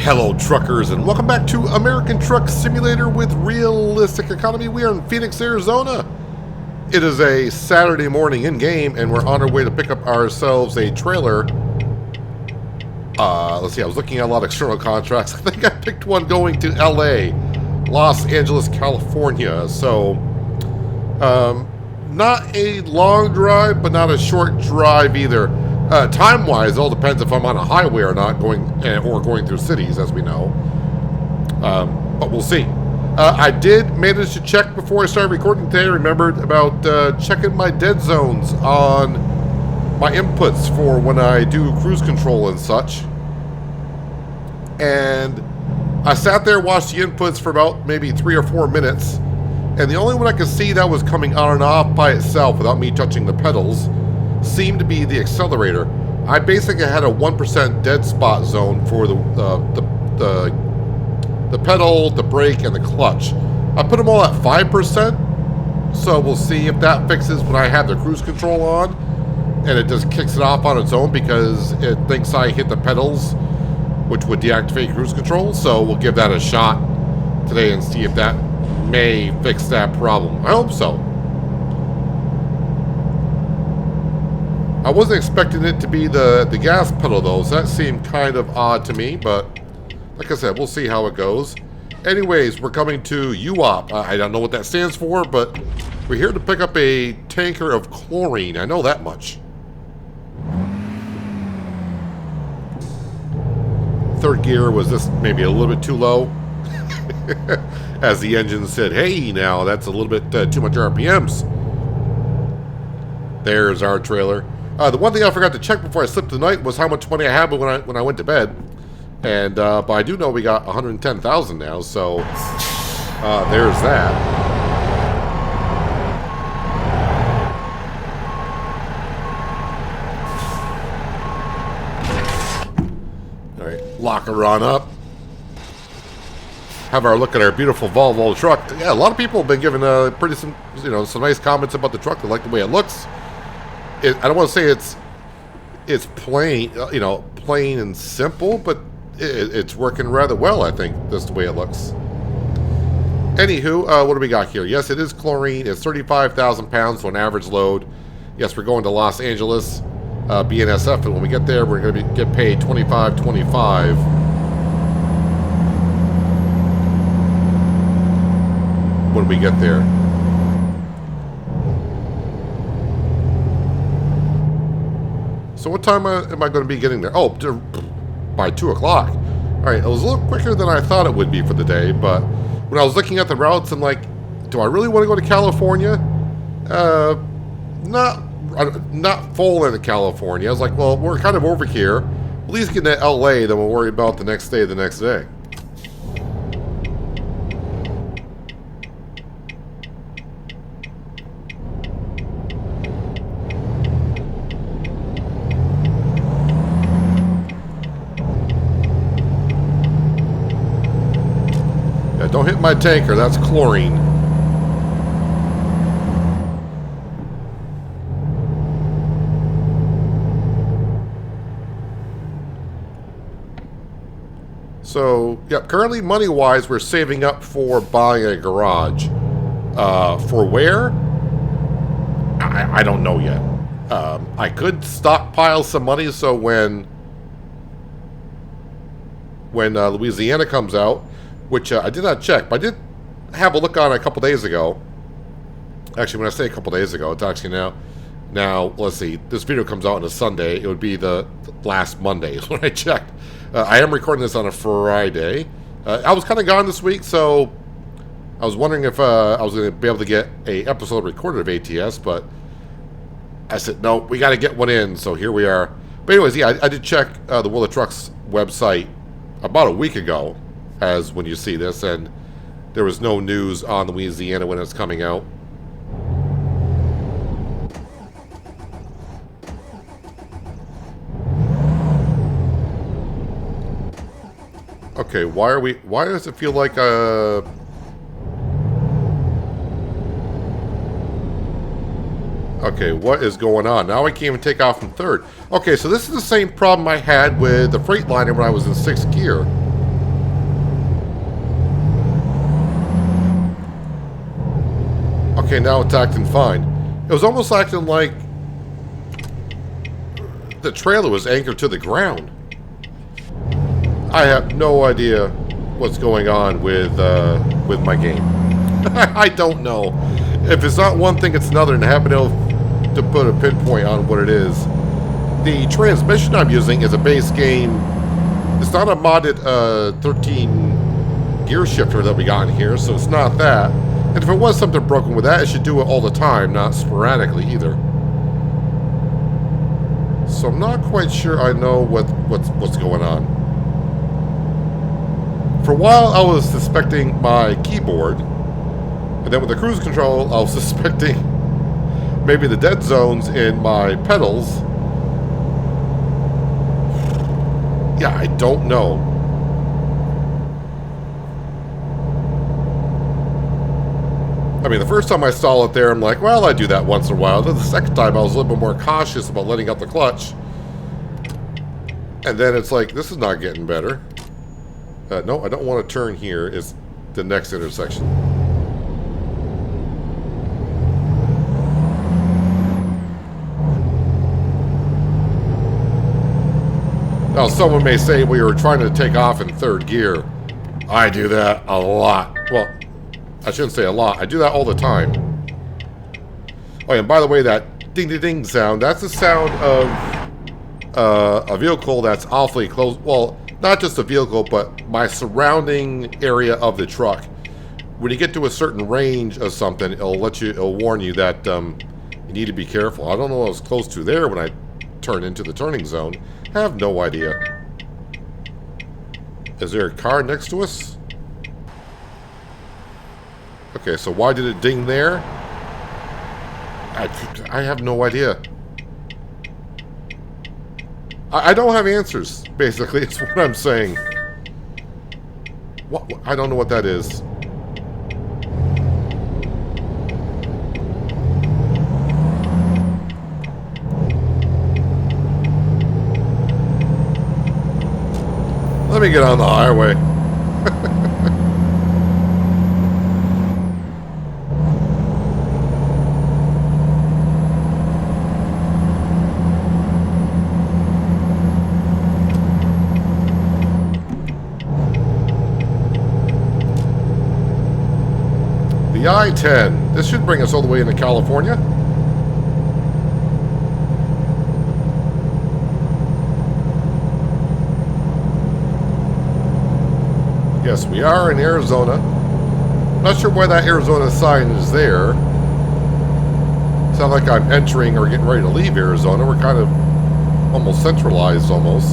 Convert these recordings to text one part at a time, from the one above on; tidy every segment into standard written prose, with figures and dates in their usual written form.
Hello truckers, and welcome back to American Truck Simulator with Realistic Economy. We are in Phoenix, Arizona. It is a Saturday morning in-game, and we're on our way to pick up ourselves a trailer. Let's see, I was looking at a lot of external contracts. I think I picked one going to LA, Los Angeles, California. So, not a long drive, but not a short drive either. Time-wise, it all depends if I'm on a highway or not, going through cities, as we know. But we'll see. I did manage to check before I started recording today. I remembered about checking my dead zones on my inputs for when I do cruise control and such. And I sat there, watched the inputs for about maybe 3 or 4 minutes. And the only one I could see that was coming on and off by itself without me touching the pedals seemed to be the accelerator. I basically had a 1% dead spot zone for the pedal, the brake, and the clutch. I put them all at 5%, so we'll see if that fixes when I have the cruise control on, and it just kicks it off on its own because it thinks I hit the pedals, which would deactivate cruise control. So we'll give that a shot today and see if that may fix that problem. I hope so. I wasn't expecting it to be the gas pedal though, so that seemed kind of odd to me, but like I said, we'll see how it goes. Anyways, we're coming to UOP. I don't know what that stands for, but we're here to pick up a tanker of chlorine. I know that much. Third gear was this maybe a little bit too low. As the engine said, hey, now that's a little bit too much RPMs. There's our trailer. The one thing I forgot to check before I slept tonight was how much money I had when I went to bed. And but I do know we got 110,000 now, so there's that. All right, lock her on up. Have our look at our beautiful Volvo truck. Yeah, a lot of people have been giving some nice comments about the truck. They like the way it looks. I don't want to say it's plain, plain and simple, but it's working rather well, I think. That's the way it looks. Anywho, what do we got here? Yes, it is chlorine. It's 35,000 pounds, so an average load. Yes, we're going to Los Angeles, BNSF, and when we get there, we're going to get paid $25.25. When we get there. So what time am I going to be getting there? Oh, by 2 o'clock. All right, it was a little quicker than I thought it would be for the day, but when I was looking at the routes, I'm like, do I really want to go to California? Not full into California. I was like, well, we're kind of over here. At least get to LA, then we'll worry about the next day. Don't hit my tanker, that's chlorine. So, yeah, currently money-wise, we're saving up for buying a garage. For where? I don't know yet. I could stockpile some money so when Louisiana comes out, which I did not check, but I did have a look on it a couple days ago. Actually, when I say a couple days ago, it's actually now. Now, let's see. This video comes out on a Sunday. It would be the last Monday when I checked. I am recording this on a Friday. I was kind of gone this week, so I was wondering if I was going to be able to get an episode recorded of ATS, but I said, no, we got to get one in, so here we are. But anyways, yeah, I did check the World of Trucks website about a week ago, as when you see this, and there was no news on Louisiana when it's coming out. Okay, why does it feel like Okay, what is going on? Now I can't even take off from third. Okay, so this is the same problem I had with the Freightliner when I was in 6th gear. Okay, now it's acting fine. It was almost acting like the trailer was anchored to the ground. I have no idea what's going on with my game. I don't know. If it's not one thing, it's another, and I haven't been able to put a pinpoint on what it is. The transmission I'm using is a base game. It's not a modded 13 gear shifter that we got in here, so it's not that. And if it was something broken with that, it should do it all the time, not sporadically either. So I'm not quite sure I know what's going on. For a while, I was suspecting my keyboard, and then with the cruise control, I was suspecting maybe the dead zones in my pedals. Yeah, I don't know. I mean, the first time I saw it there, I'm like, well, I do that once in a while. Then the second time, I was a little bit more cautious about letting out the clutch. And then it's like, this is not getting better. No, I don't want to turn here. It's the next intersection. Now, someone may say, well, you were trying to take off in third gear. I do that a lot. Well, I shouldn't say a lot. I do that all the time. Oh, and by the way, that ding-ding-ding sound, that's the sound of a vehicle that's awfully close. Well, not just a vehicle, but my surrounding area of the truck. When you get to a certain range of something, it'll warn you that you need to be careful. I don't know what I was close to there when I turned into the turning zone. I have no idea. Is there a car next to us? Okay, so why did it ding there? I have no idea. I don't have answers, basically. It's what I'm saying. What? I don't know what that is. Let me get on the highway. The I-10. This should bring us all the way into California. Yes, we are in Arizona. Not sure why that Arizona sign is there. Sound like I'm entering or getting ready to leave Arizona. We're kind of almost centralized almost.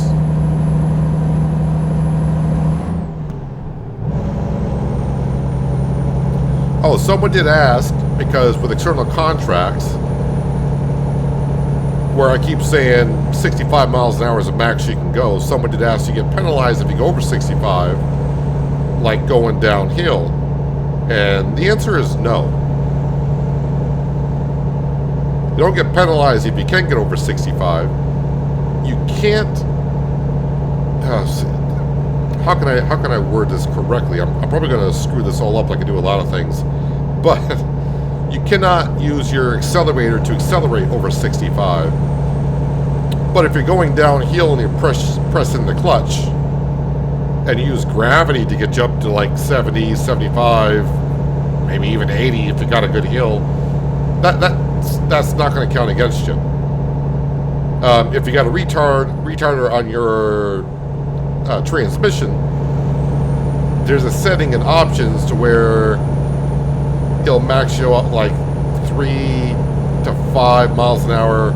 Oh, someone did ask, because with external contracts, where I keep saying 65 miles an hour is the max you can go, someone did ask, you get penalized if you go over 65, like going downhill. And the answer is no. You don't get penalized if you can get over 65. You can't... How can I word this correctly? I'm probably going to screw this all up like I do a lot of things. But you cannot use your accelerator to accelerate over 65. But if you're going downhill and you're pressing the clutch, and you use gravity to get you up to like 70, 75, maybe even 80 if you got a good hill, that's not going to count against you. If you got a retarder on your transmission, there's a setting in options to where he'll max you up like 3 to 5 miles an hour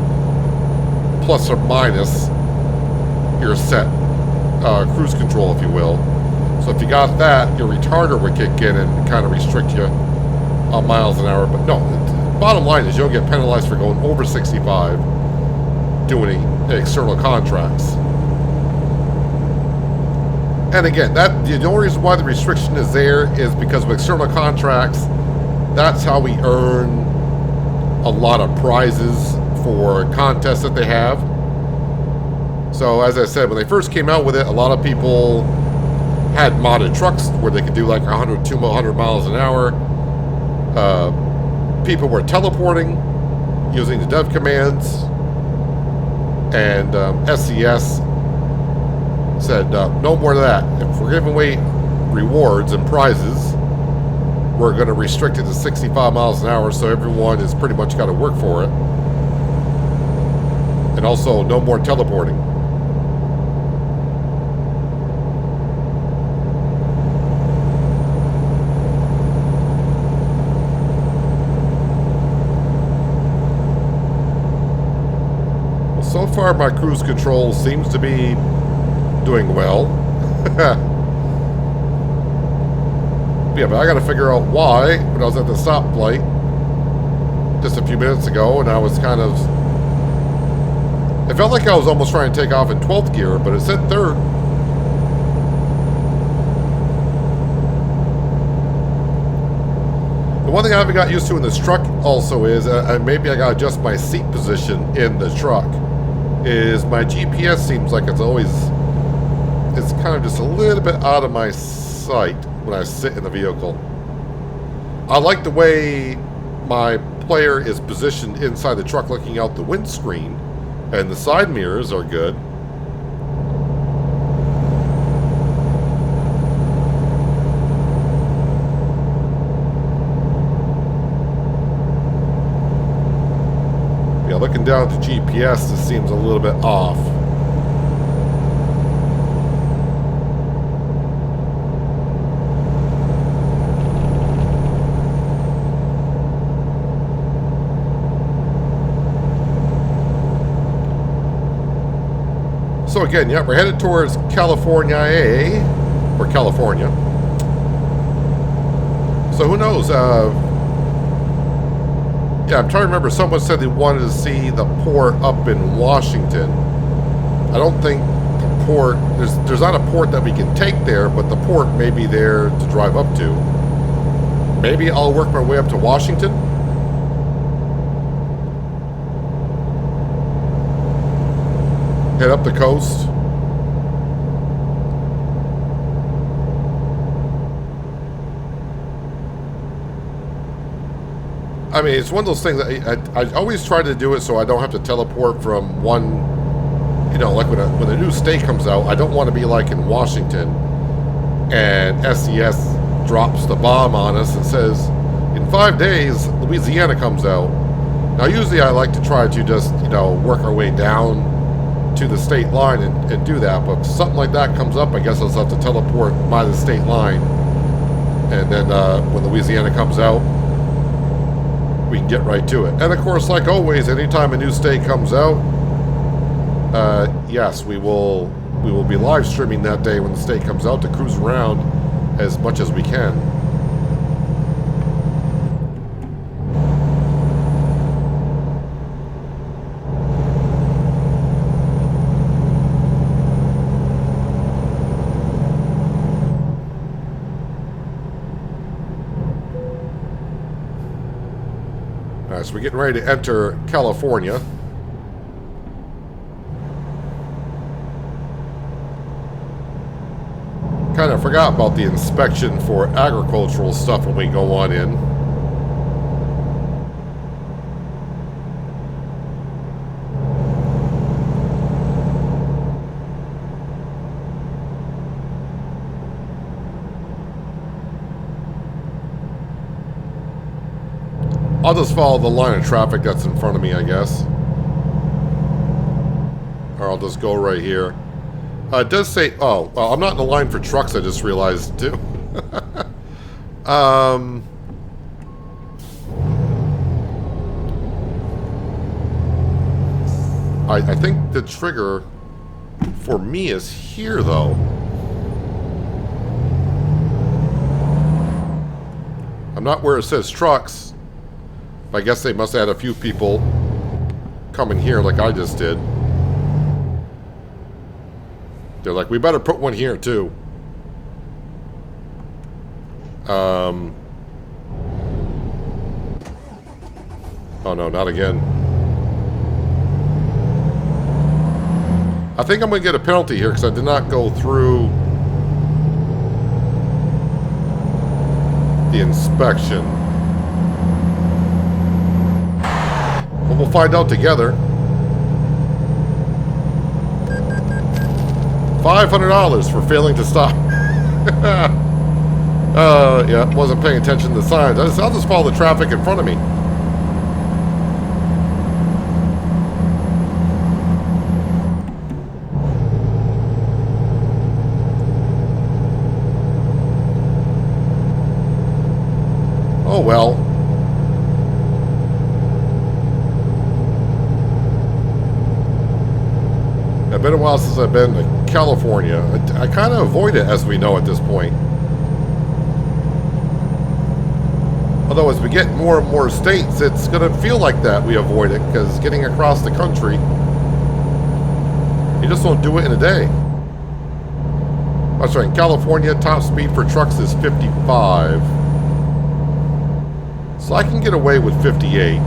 plus or minus your set cruise control, if you will. So if you got that, your retarder would kick in and kind of restrict you on miles an hour. But no, bottom line is you don't get penalized for going over 65 doing external contracts. And again, the only reason why the restriction is there is because with external contracts, that's how we earn a lot of prizes for contests that they have. So as I said, when they first came out with it, a lot of people had modded trucks where they could do like 100 miles an hour. people were teleporting using the dev commands, and SCS said no more of that. If we're giving away rewards and prizes, we're going to restrict it to 65 miles an hour, so everyone has pretty much got to work for it. And also, no more teleporting. Well, so far, my cruise control seems to be doing well. Yeah, but I gotta figure out why when I was at the stoplight just a few minutes ago, and I was kind of... It felt like I was almost trying to take off in 12th gear, but it said 3rd. The one thing I haven't got used to in this truck also is, maybe I gotta adjust my seat position in the truck, is my GPS seems like it's always... It's kind of just a little bit out of my sight when I sit in the vehicle. I like the way my player is positioned inside the truck looking out the windscreen, and the side mirrors are good. Yeah, looking down at the GPS, this seems a little bit off. So again, yeah, we're headed towards California, or California. So who knows? Yeah, I'm trying to remember. Someone said they wanted to see the port up in Washington. I don't think the port, there's not a port that we can take there, but the port may be there to drive up to. Maybe I'll work my way up to Washington. Head up the coast. I mean, it's one of those things that I always try to do it so I don't have to teleport from one, you know, like when a new state comes out, I don't want to be like in Washington and SCS drops the bomb on us and says, in 5 days, Louisiana comes out. Now, usually I like to try to just, you know, work our way down to the state line and do that, but if something like that comes up, I guess I'll have to teleport by the state line, and then when Louisiana comes out, we can get right to it. And of course, like always, anytime a new state comes out, yes, we will be live streaming that day when the state comes out to cruise around as much as we can. So we're getting ready to enter California. Kind of forgot about the inspection for agricultural stuff when we go on in. I'll just follow the line of traffic that's in front of me, I guess. Or I'll just go right here. It does say... Oh, well, I'm not in the line for trucks, I just realized, too. I think the trigger for me is here, though. I'm not where it says trucks. I guess they must have had a few people coming here like I just did. They're like, we better put one here too. Oh no, not again. I think I'm going to get a penalty here because I did not go through the inspection. we'll find out together. $500 for failing to stop. Yeah, wasn't paying attention to the signs. I'll just follow the traffic in front of me. Oh well. It's been a while since I've been to California. I kind of avoid it, as we know at this point. Although as we get more and more states, it's going to feel like that we avoid it, because getting across the country, you just don't do it in a day. That's right, in California, top speed for trucks is 55. So I can get away with 58.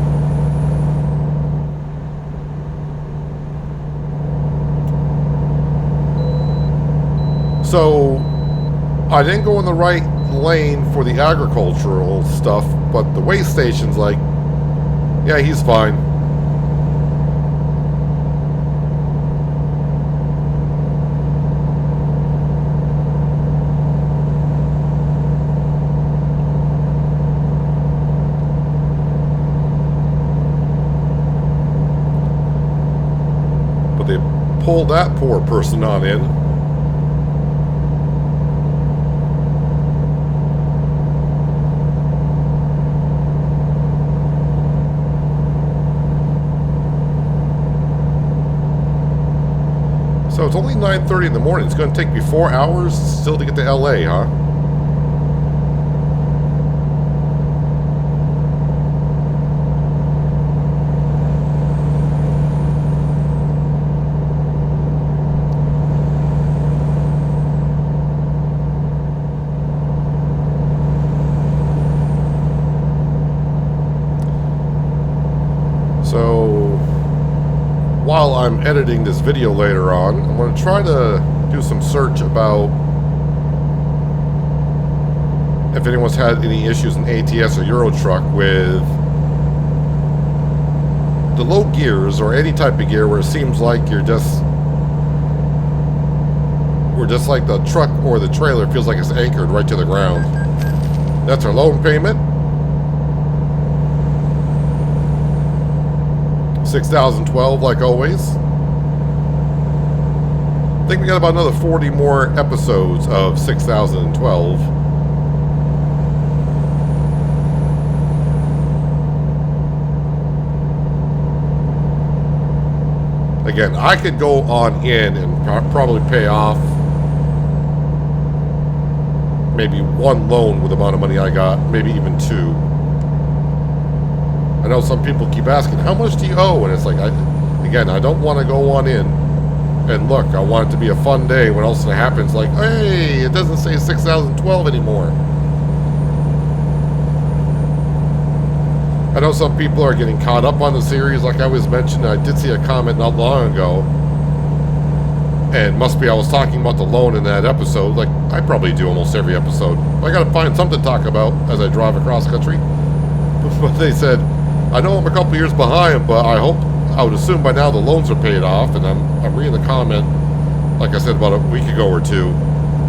So I didn't go in the right lane for the agricultural stuff, but the way station's like, yeah, he's fine. But they pulled that poor person on in. So it's only 9:30 in the morning. It's going to take me 4 hours still to get to LA, huh? So while I'm editing this video later on, I'm going to try to do some search about if anyone's had any issues in ATS or Euro Truck with the low gears or any type of gear where it seems like we're just like the truck or the trailer feels like it's anchored right to the ground. That's our loan payment. $6,012 like always. I think we got about another 40 more episodes of 6012. Again, I could go on in and probably pay off maybe one loan with the amount of money I got, maybe even two. I know some people keep asking, how much do you owe? And it's like, I don't want to go on in and look. I want it to be a fun day when all of a sudden it happens like, hey, it doesn't say 6012 anymore. I know some people are getting caught up on the series, like I was mentioned. I did see a comment not long ago, and must be I was talking about the loan in that episode, like I probably do almost every episode. I gotta find something to talk about as I drive across country. But they said, I know I'm a couple years behind, but I would assume by now the loans are paid off. And I'm reading the comment, like I said, about a week ago or two,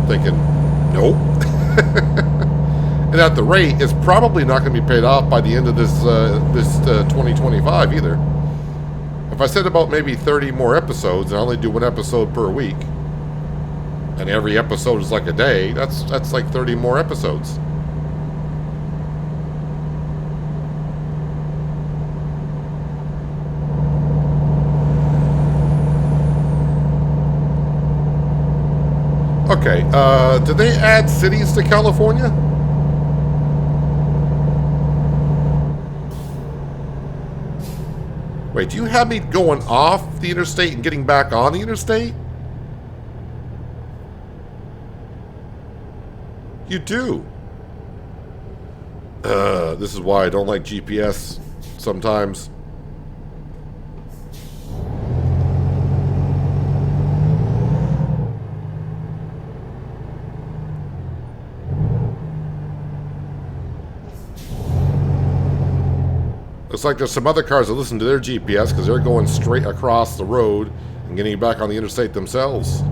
thinking, nope. And at the rate, it's probably not going to be paid off by the end of this 2025 either. If I said about maybe 30 more episodes, and I only do one episode per week, and every episode is like a day, that's like 30 more episodes. Okay, did they add cities to California? Wait, do you have me going off the interstate and getting back on the interstate? You do. This is why I don't like GPS sometimes. Looks like there's some other cars that listen to their GPS because they're going straight across the road and getting back on the interstate themselves.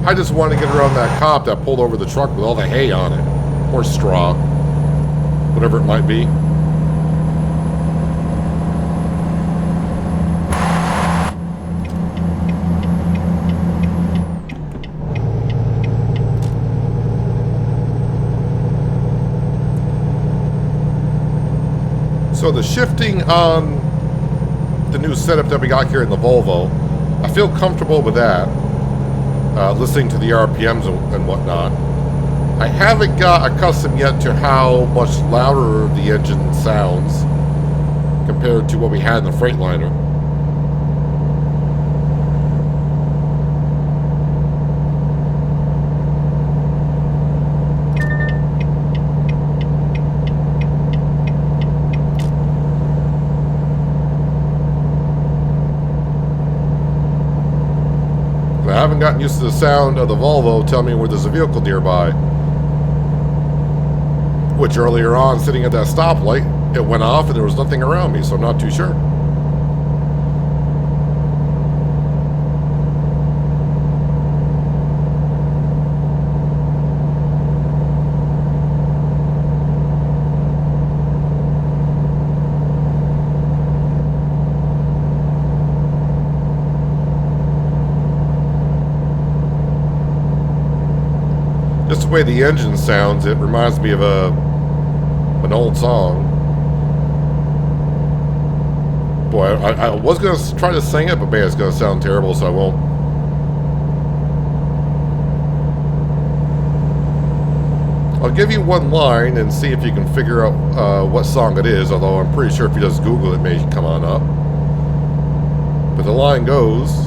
I just wanted to get around that cop that pulled over the truck with all the hay on it. Or straw. Whatever it might be. So the shifting on the new setup that we got here in the Volvo, I feel comfortable with that. Listening to the RPMs and whatnot. I haven't got accustomed yet to how much louder the engine sounds compared to what we had in the Freightliner. I haven't gotten used to the sound of the Volvo telling me where there's a vehicle nearby. Which earlier on, sitting at that stoplight, it went off and there was nothing around me, so I'm not too sure. Just the way the engine sounds, it reminds me of an old song. Boy, I was going to try to sing it, but man, it's going to sound terrible, so I won't. I'll give you one line and see if you can figure out what song it is, although I'm pretty sure if you just Google it, it may come on up. But the line goes,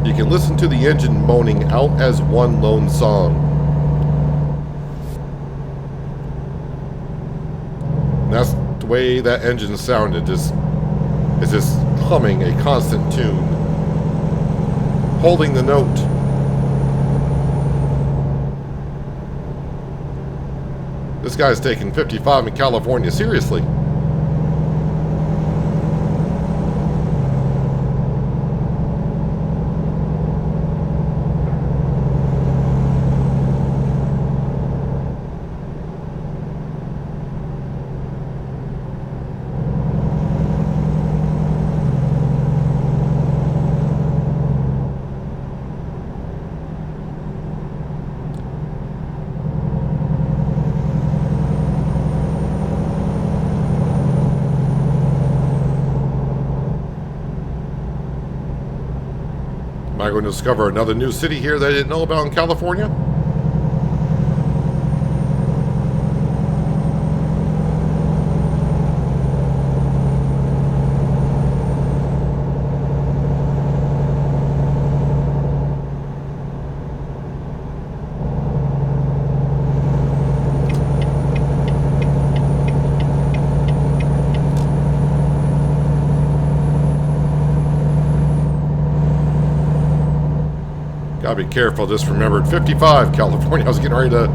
you can listen to the engine moaning out as one lone song. And that's the way that engine sounded. It's just humming a constant tune, holding the note. This guy's taking 55 in California seriously. Am I going to discover another new city here that I didn't know about in California? Gotta be careful. Just remembered 55 California. I was getting ready to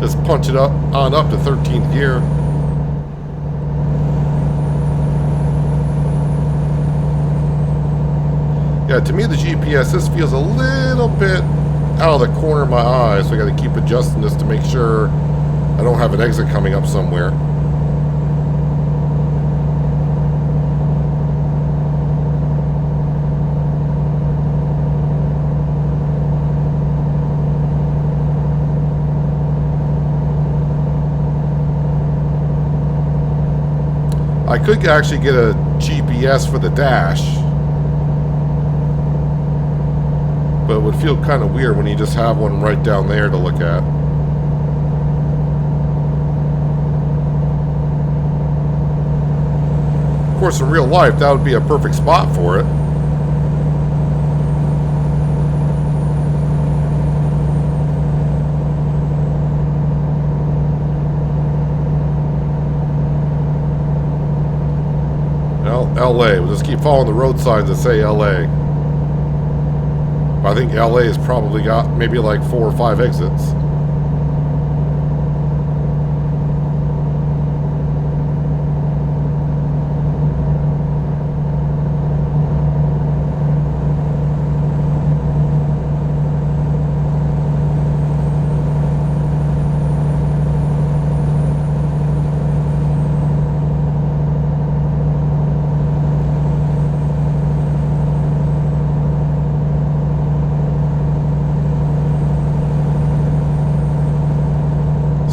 just punch it up to 13th gear. Yeah, to me the GPS, this feels a little bit out of the corner of my eye, so I gotta keep adjusting this to make sure I don't have an exit coming up somewhere. I could actually get a GPS for the dash, but it would feel kind of weird when you just have one right down there to look at. course, in real life, that would be a perfect spot for it. Well, LA. We'll just keep following the road signs that say LA. I think LA has probably got maybe like 4 or 5 exits.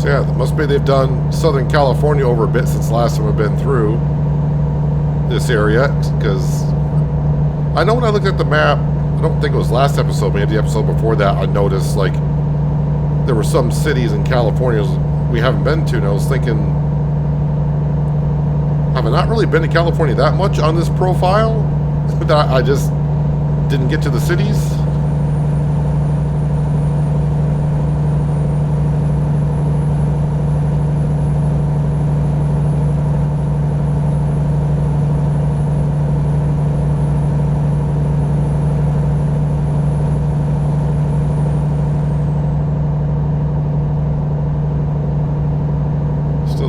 Yeah, it must be they've done Southern California over a bit since last time I've been through this area. Because I know when I looked at the map, I don't think it was last episode, maybe the episode before that, I noticed like there were some cities in California we haven't been to, and I was thinking, have I not really been to California that much on this profile? That I just didn't get to the cities?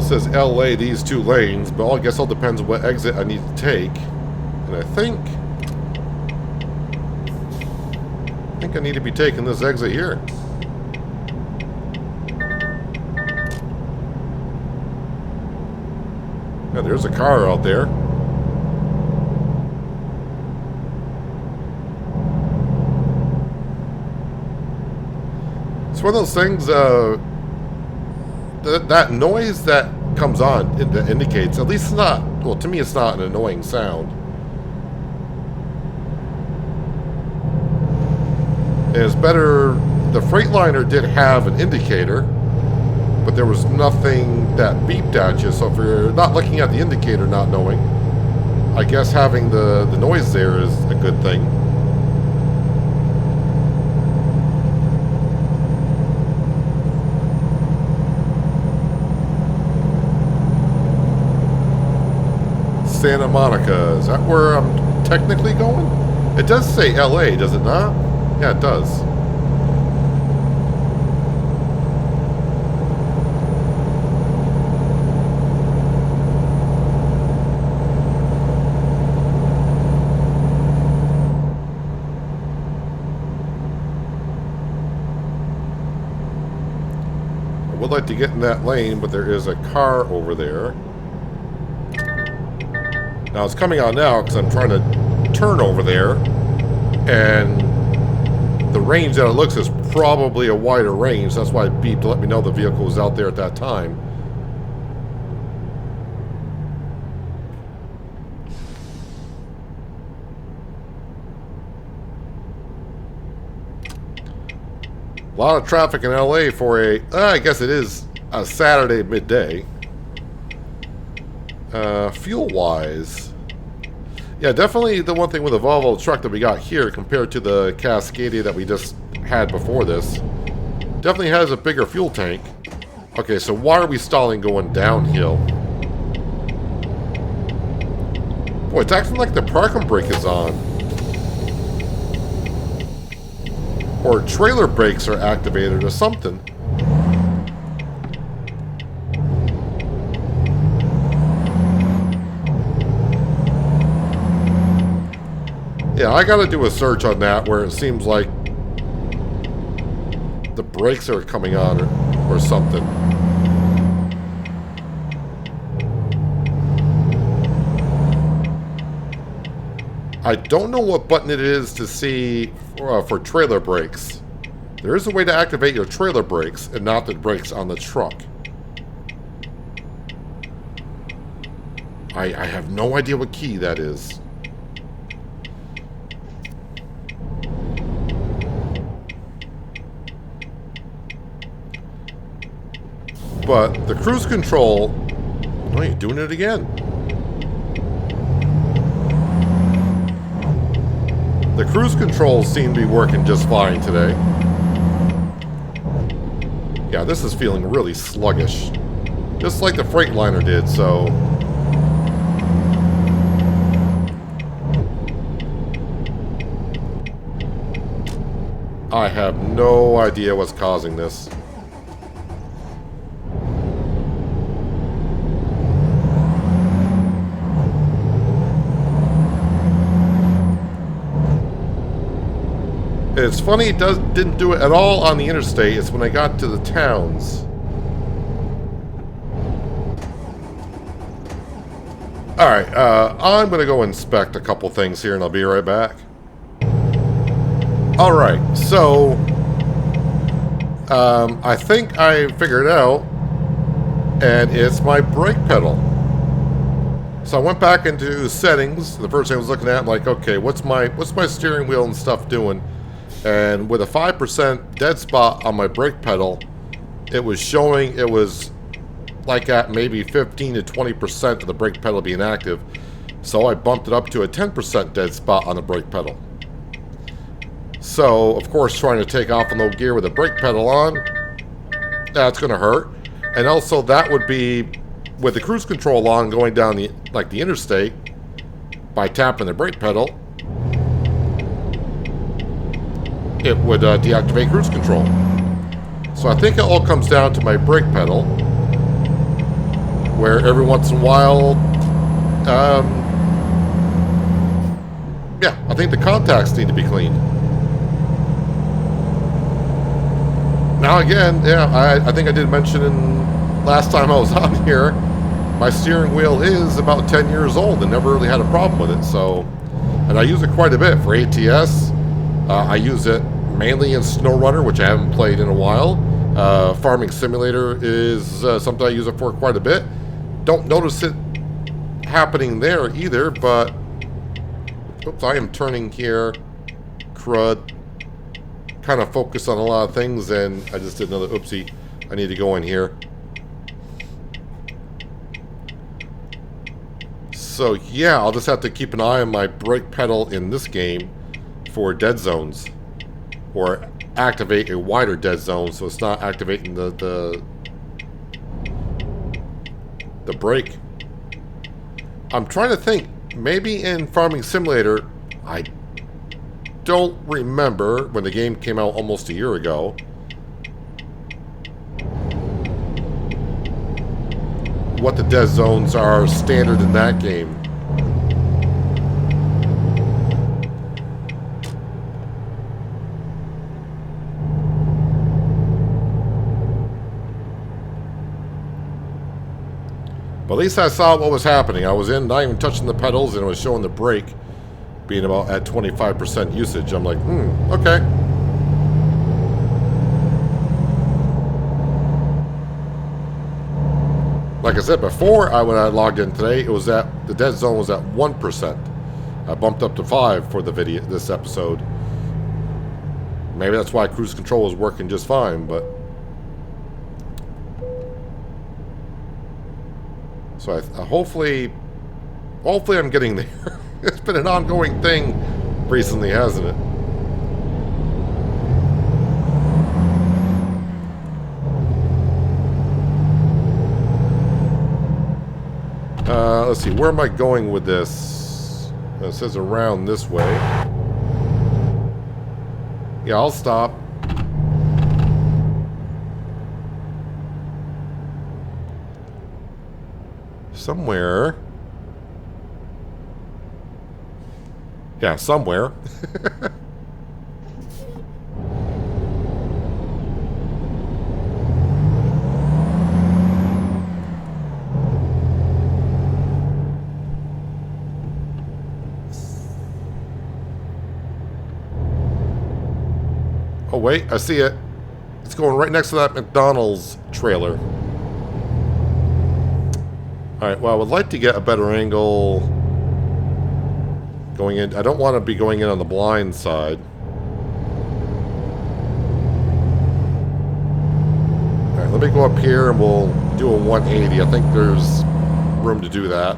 Says LA these 2 lanes, but I guess all depends on what exit I need to take. And I think I need to be taking this exit here. Yeah, there's a car out there. It's one of those things, that noise that comes on, that indicates, at least it's not, well, to me it's not an annoying sound. It's better, the Freightliner did have an indicator, but there was nothing that beeped at you, so if you're not looking at the indicator not knowing, I guess having the noise there is a good thing. Santa Monica. Is that where I'm technically going? It does say LA, does it not? Yeah, it does. I would like to get in that lane, but there is a car over there. Now it's coming out now because I'm trying to turn over there, and the range that it looks is probably a wider range. That's why it beeped to let me know the vehicle was out there at that time. A lot of traffic in LA for I guess it is a Saturday midday. Fuel-wise, yeah, definitely the one thing with the Volvo truck that we got here compared to the Cascadia that we just had before this, definitely has a bigger fuel tank. Okay, so why are we stalling going downhill? Boy, it's acting like the parking brake is on. Or trailer brakes are activated or something. Yeah, I gotta do a search on that where it seems like the brakes are coming on or something. I don't know what button it is to see for trailer brakes. There is a way to activate your trailer brakes and not the brakes on the truck. I have no idea what key that is. But the cruise control, oh, you're doing it again. cruise controls seem to be working just fine today. Yeah, this is feeling really sluggish. Just like the Freightliner did, so... I have no idea what's causing this. It's funny, it didn't do it at all on the interstate. It's when I got to the towns. Alright, I'm going to go inspect a couple things here and I'll be right back. Alright, so... I think I figured it out. And it's my brake pedal. So I went back into settings. The first thing I was looking at, like, okay, what's my steering wheel and stuff doing? And with a 5% dead spot on my brake pedal, it was showing it was like at maybe 15 to 20% of the brake pedal being active. So I bumped it up to a 10% dead spot on the brake pedal. So, of course, trying to take off in low gear with the brake pedal on, that's going to hurt. And also, that would be with the cruise control on going down the interstate by tapping the brake pedal. It would deactivate cruise control. So I think it all comes down to my brake pedal, where every once in a while, yeah, I think the contacts need to be cleaned. Now again, yeah, I think I did mention last time I was on here, my steering wheel is about 10 years old and never really had a problem with it. So, and I use it quite a bit for ATS. I use it mainly in SnowRunner, which I haven't played in a while. Farming Simulator is something I use it for quite a bit. Don't notice it happening there either, but... Oops, I am turning here. Crud. Kind of focus on a lot of things, and I just did another oopsie. I need to go in here. So, yeah, I'll just have to keep an eye on my brake pedal in this game for dead zones, or activate a wider dead zone so it's not activating the brake. I'm trying to think, maybe in Farming Simulator, I don't remember when the game came out almost a year ago. What the dead zones are standard in that game. But at least I saw what was happening. I was not even touching the pedals, and it was showing the brake being about at 25% usage. I'm like, okay. Like I said before, when I logged in today, it was the dead zone was at 1%. I bumped up to 5 for this episode. Maybe that's why cruise control was working just fine, but... So hopefully I'm getting there. It's been an ongoing thing recently, hasn't it? Let's see, where am I going with this? It says around this way. Yeah, I'll stop. Somewhere. Yeah, somewhere. Oh, wait, I see it. It's going right next to that McDonald's trailer. Alright, well, I would like to get a better angle going in. I don't want to be going in on the blind side. Alright, let me go up here and we'll do a 180. I think there's room to do that.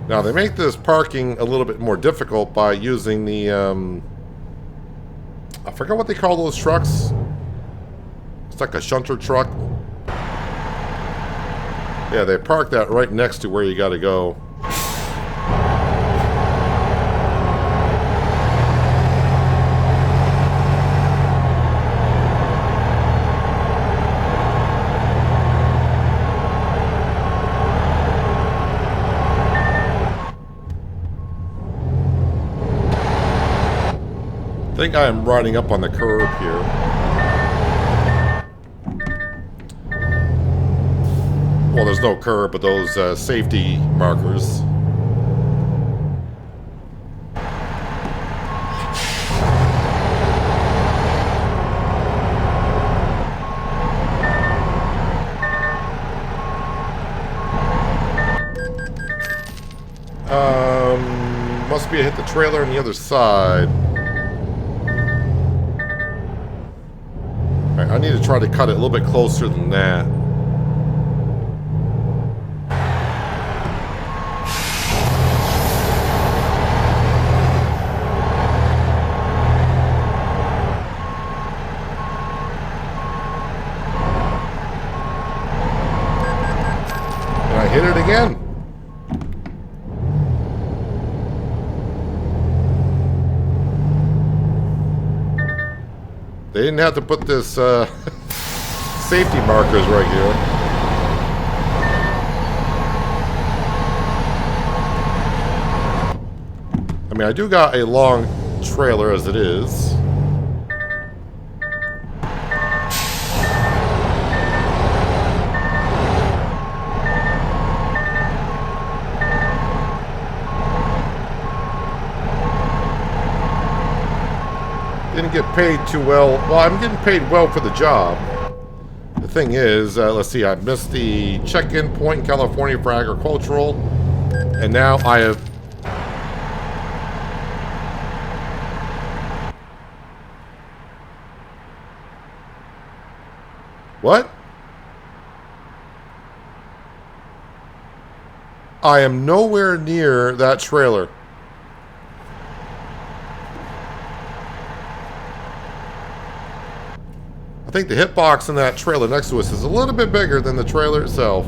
Now, they make this parking a little bit more difficult by using the, I forgot what they call those trucks. It's like a shunter truck. Yeah, they park that right next to where you got to go. I think I am riding up on the curb here. Well, there's no curb, but those safety markers. Must be a hit the trailer on the other side. I need to try to cut it a little bit closer than that. And I hit it again. They didn't have to put this safety markers right here. I mean, I do got a long trailer as it is. Didn't get paid too well. Well, I'm getting paid well for the job. The thing is, let's see, I missed the check-in point in California for agricultural, and now I have... What? I am nowhere near that trailer. I think the hitbox in that trailer next to us is a little bit bigger than the trailer itself.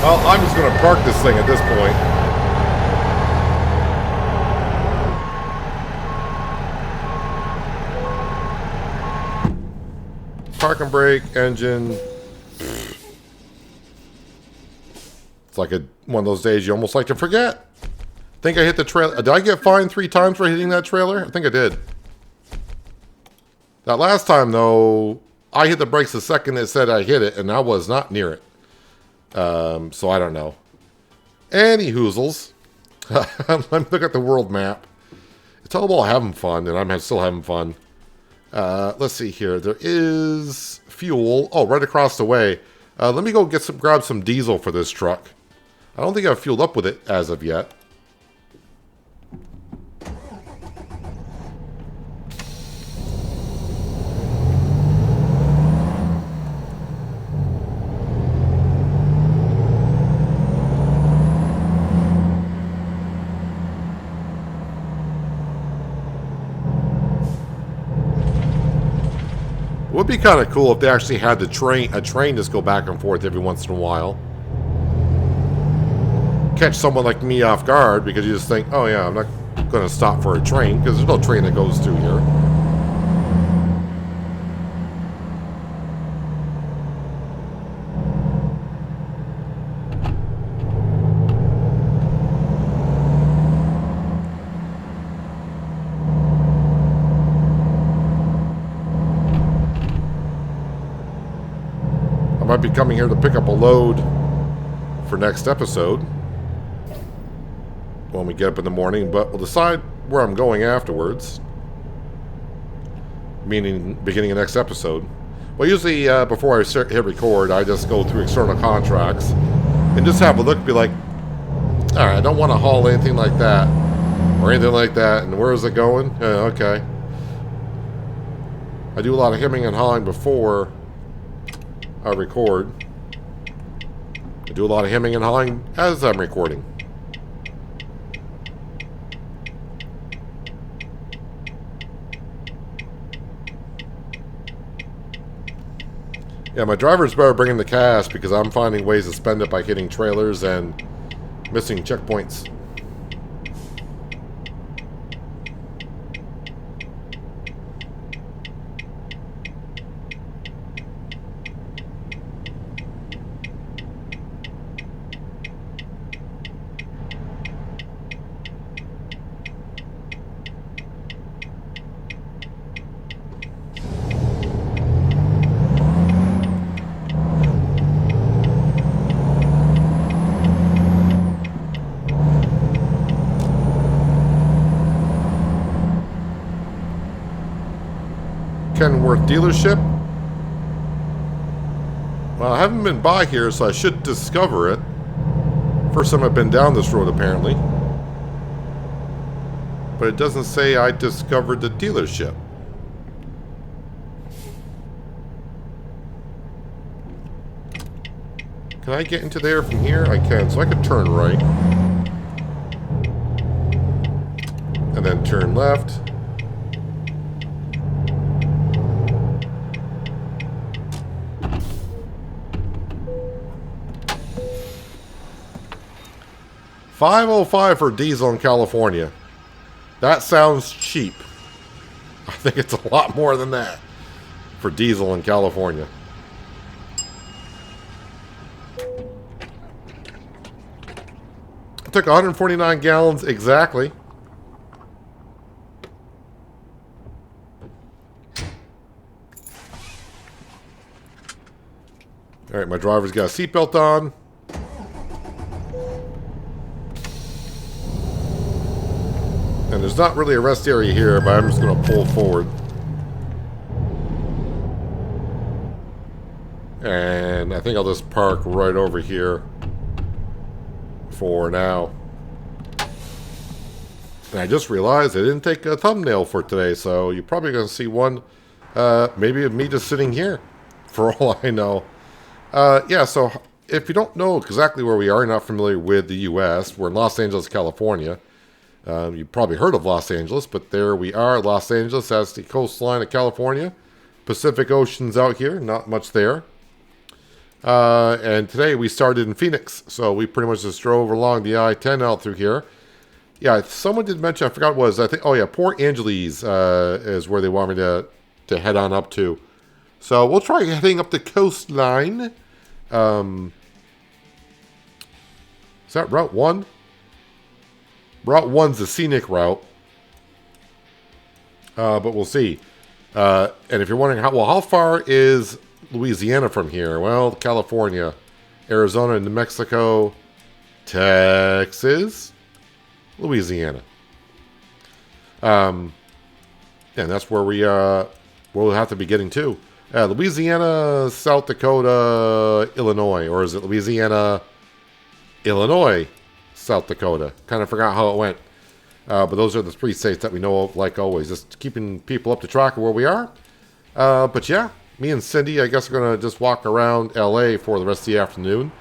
Well, I'm just going to park this thing at this point. Park and brake, engine. It's like one of those days you almost like to forget. I think I hit the trailer. Did I get fined 3 times for hitting that trailer? I think I did. That last time, though, I hit the brakes the second it said I hit it, and I was not near it. So I don't know. Any hoozles. Let me look at the world map. It's all about having fun, and I'm still having fun. Let's see here. There is fuel. Oh, right across the way. Let me go grab some diesel for this truck. I don't think I've fueled up with it as of yet. It would be kind of cool if they actually had a train just go back and forth every once in a while. Catch someone like me off guard because you just think, oh yeah, I'm not going to stop for a train because there's no train that goes through here. I might be coming here to pick up a load for next episode when we get up in the morning, but we'll decide where I'm going afterwards, meaning beginning of next episode. Well, usually before I hit record, I just go through external contracts and just have a look, be like, all right, I don't want to haul anything like that or anything like that, and where is it going? Okay. I do a lot of hemming and hauling before I record. do a lot of hemming and hawing as I'm recording. Yeah, my driver's better bringing the cash because I'm finding ways to spend it by hitting trailers and missing checkpoints. Kenworth dealership. Well, I haven't been by here, so I should discover it. First time I've been down this road, apparently. But it doesn't say I discovered the dealership. Can I get into there from here? I can, so I could turn right. And then turn left. $5.05 for diesel in California. That sounds cheap. I think it's a lot more than that for diesel in California. It took 149 gallons exactly. All right, my driver's got a seatbelt on. And there's not really a rest area here, but I'm just going to pull forward. And I think I'll just park right over here for now. And I just realized I didn't take a thumbnail for today, so you're probably going to see one, maybe of me just sitting here, for all I know. Yeah, so if you don't know exactly where we are, you're not familiar with the U.S., we're in Los Angeles, California. You've probably heard of Los Angeles, but there we are. Los Angeles, that's the coastline of California. Pacific Ocean's out here, not much there. And today we started in Phoenix, so we pretty much just drove along the I-10 out through here. Yeah, someone did mention, I forgot what it was, I think, oh yeah, Port Angeles is where they want me to head on up to. So we'll try heading up the coastline. Is that Route 1? Route 1's the scenic route. But we'll see. And if you're wondering, how far is Louisiana from here? Well, California, Arizona, New Mexico, Texas, Louisiana. And that's where we'll have to be getting to. Louisiana, South Dakota, Illinois. Or is it Louisiana, Illinois, South Dakota? Kind of forgot how it went. But those are the three states that we know of, like always. Just keeping people up to track of where we are. But yeah, me and Cindy, I guess, are going to just walk around LA for the rest of the afternoon.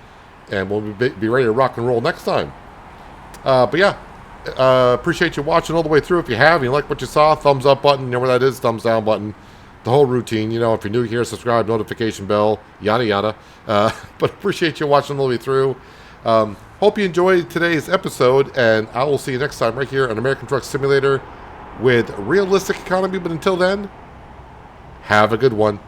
And we'll be ready to rock and roll next time. But yeah, appreciate you watching all the way through. If you have, and you like what you saw, thumbs up button, you know where that is, thumbs down button. The whole routine, you know, if you're new here, subscribe, notification bell, yada yada. But appreciate you watching all the way through. Hope you enjoyed today's episode, and I will see you next time right here on American Truck Simulator with realistic economy. But until then, have a good one.